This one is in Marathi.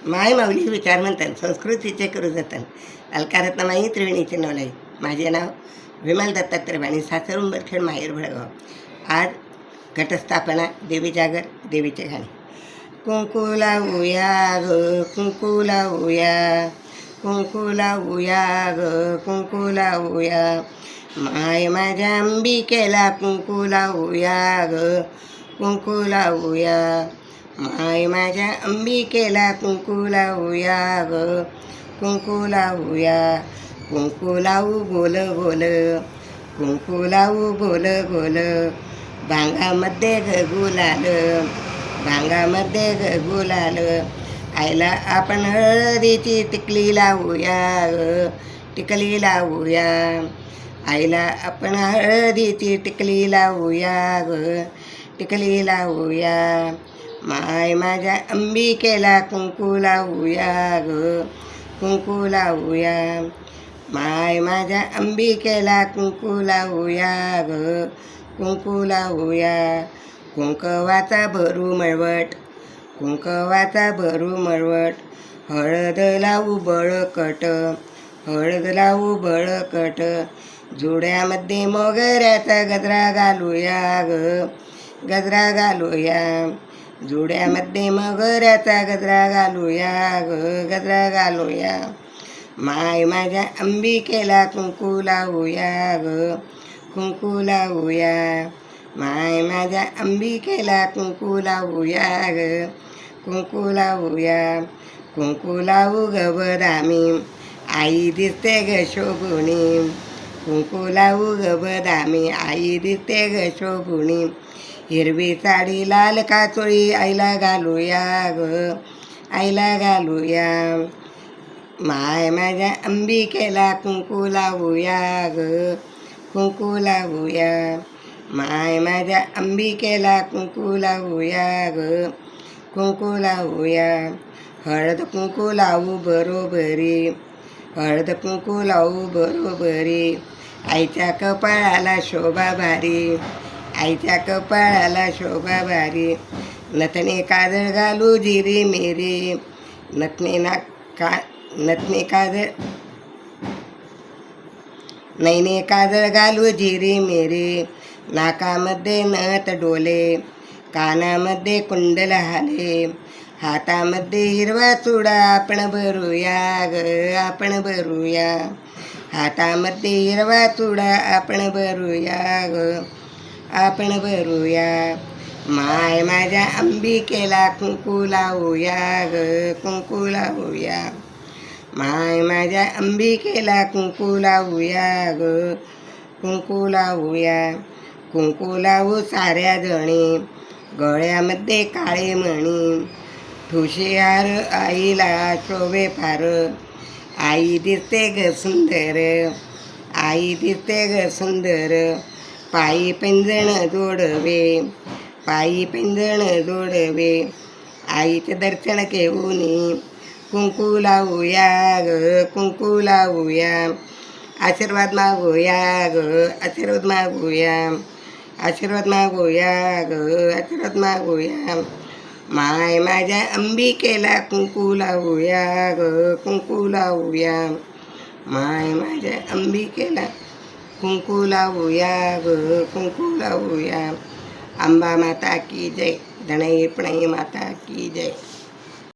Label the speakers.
Speaker 1: माय माऊली विचार म्हणतात संस्कृतीचे करू जतन अलकारत्नमाई त्रिवेणीचे नवलाई. माझे नाव विमल दत्तात्रय आणि सासर उंबरखेड माहेर भडगाव. आज घटस्थापना, देवी जागर, देवीचे गाणे. कुंकू लावूया ग कुंकू लावूया, कुंकू लावूया ग कुंकू लावूया, माय माझ्या अंबिकेला कुंकू लावूया ग कुंकू लावूया, माय माझ्या अंबिकेला कुंकू लावूया ग कुंकू लावूया. कुंकू लावू गोल गोल, कुंकू लावू गोल गोल, भांगामध्ये ग गुलाल, भांगामध्ये ग गुलाल, आईला आपण हळदीची टिकली लावूया ग टिकली लावूया, आईला आपण हळदीची टिकली लावूया ग टिकली लावूया, माय माझ्या अंबिकेला कुंकू लावूया ग कुंकू लावूया, माय माझ्या अंबिकेला कुंकू लावूया ग कुंकू लावूया. कुंकवाचा भरू मळवट, कुंकवाचा भरू मळवट, हळद लावू बळकट, हळद लावू बळकट, जुड्यामध्ये मोगऱ्याचा गजरा घालूया ग गजरा घालूया, जुड्यामध्ये मोगऱ्याचा गजरा घालूया ग गजरा घालूया, माय माझ्या अंबिकेला कुंकू लावूया ग कुंकू लावूया, माय माझ्या अंबिकेला कुंकू लावूया ग कुंकू लावूया. कुंकू लावू ग बदामी, आई दिसते ग शोभुनी, कुंकू लावू ग बदामी, आई दिसते ग शोभुनी, हिरवी साडी लाल काचोळी आईला घालूया ग आईला घालूया, माय माझ्या अंबिकेला कुंकू लावूया ग कुंकू लावूया, माय माझ्या अंबिकेला कुंकू लावूया ग कुंकू लावूया. हळद कुंकू लावू बरोबरी, हळद कुंकू लावू बरोबरी, आईच्या कपाळाला शोभा भारी, आईच्या कपाळाला शोभा भारी, नथने काजळ घालू जिरी मेरी, नथने काजळ नैने काजळ घालू जिरी मेरी, नाकामध्ये नथ डोले, कानामध्ये कुंडल हाले, हातामध्ये हिरवा चुडा आपण भरूया ग आपण भरूया, हातामध्ये हिरवा चुडा आपण भरूया ग आपण भरूया, माय माझ्या अंबिकेला कुंकू लावूया ग कुंकू लावूया, माय माझ्या अंबिकेला कुंकू लावूया ग कुंकू लावूया. कुंकू लावू साऱ्या जणी, गळ्यामध्ये काळे मणी, ठुशीहार आईला शोभे फार, आई दिसते ग सुंदर, आई दिसते ग सुंदर, पायी पैंजण जोडवे, पायी पैंजण जोडवे, आईचे दर्शन घेऊन कुंकू लावूया ग कुंकू लावूया, आशीर्वाद मागूया ग आशीर्वाद मागूया, आशीर्वाद मागूया ग आशीर्वाद मागूया, माय माझ्या अंबिकेला कुंकू लावूया ग कुंकू लावूया, माय माझ्या अंबिकेला कुंकू लावूया ग कुंकू लावूया. अंबा माता की जय, धनई प्रणई माता की जय.